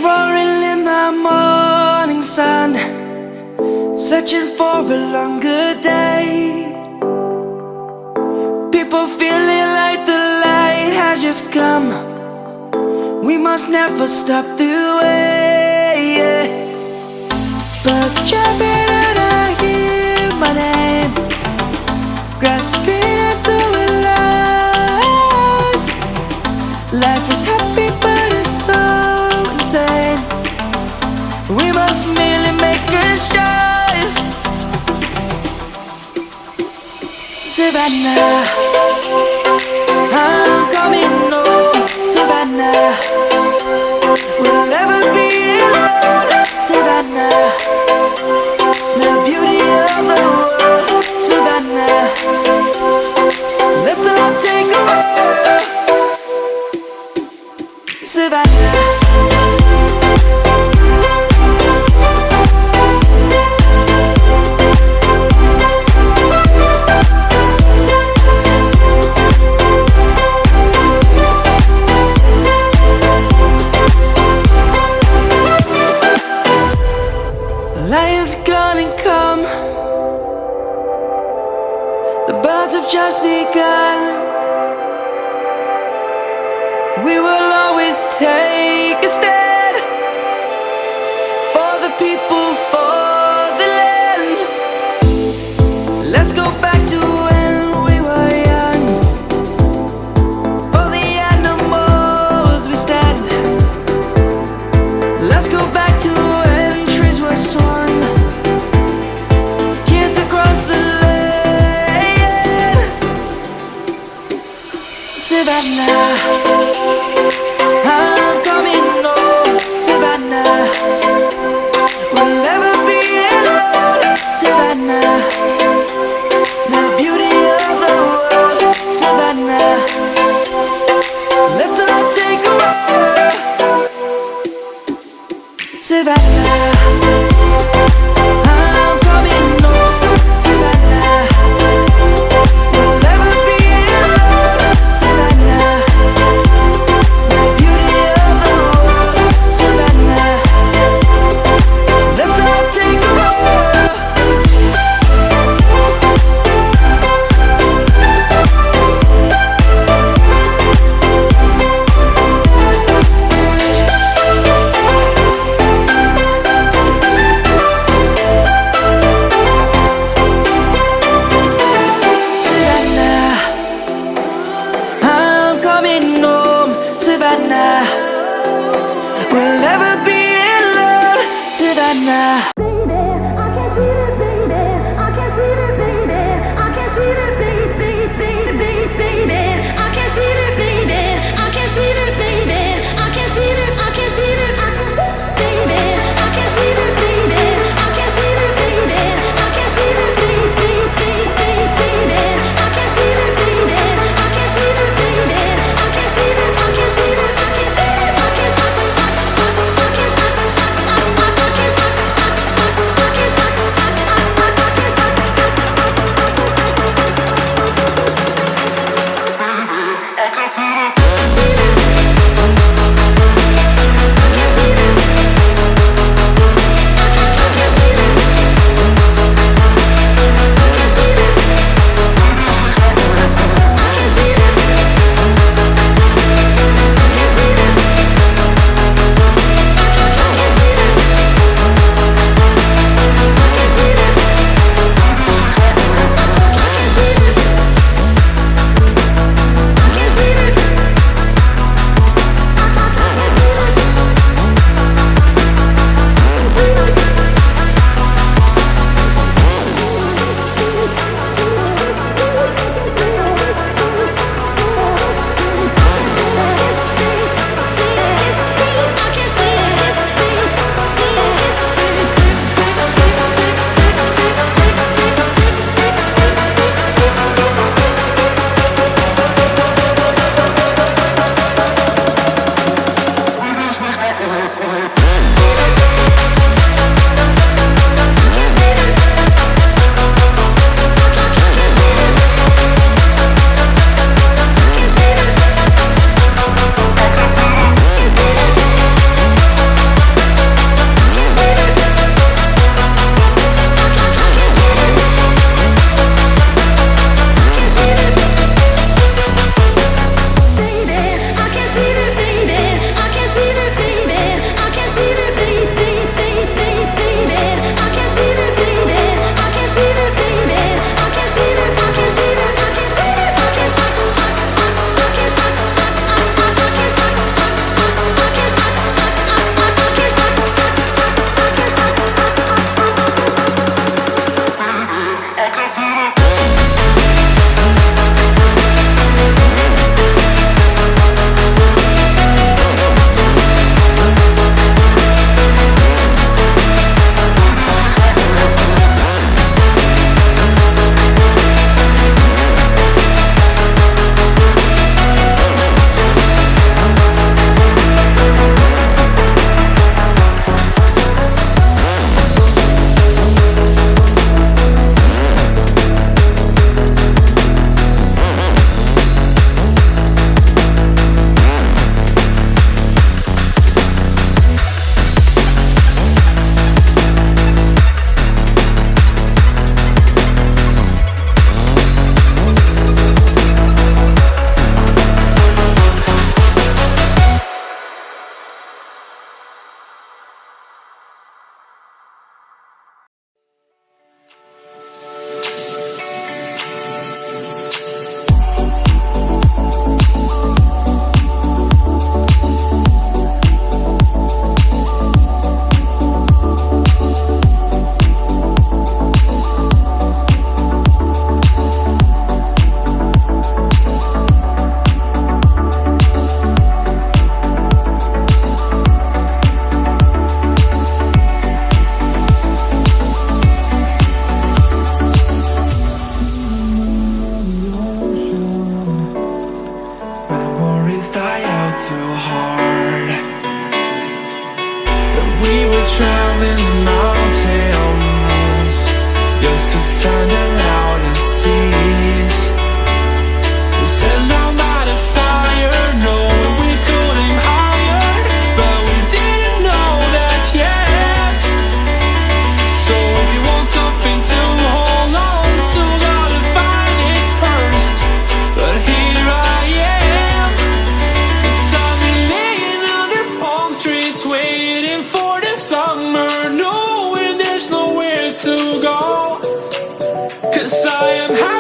roaring in the morning sun, searching for a longer day. People feeling like the light has just come. We must never stop the way. Birds chirping and I hear my name, grasping into a life. Life is happy but it's so insane. We must merely make a start. Savannah, I'm coming home. Savannah, we'll never be alone. Savannah, the beauty of the world. Savannah, let's all take a walk. Savannah. Lion's gonna come. The birds have just begun. We will always take a stand for the people, for the land. Let's go back to when we were young. For the animals we stand. Let's go back to when trees were swung. Kids across the land. Savannah, I'm coming home. Savannah, we'll never be alone. Savannah, the beauty of the world. Savannah, let's all take a walk. Savannah, I'm coming home. Savannah, we'll never be alone. Savannah, the beauty of the world. Savannah, let's all take a walk. Savannah, I'm coming home. Savannah, we'll never be alone. Savannah. too hard. But we were traveling the mountains just to find the loudest tease. We set down by the fire, knowing we could aim higher, but we didn't know that yet. So if you want something to hold on to, gotta find it first. But here I am, 'cause I've been laying under palm trees, waiting for the summer, knowing there's nowhere to go. 'Cause I am happy.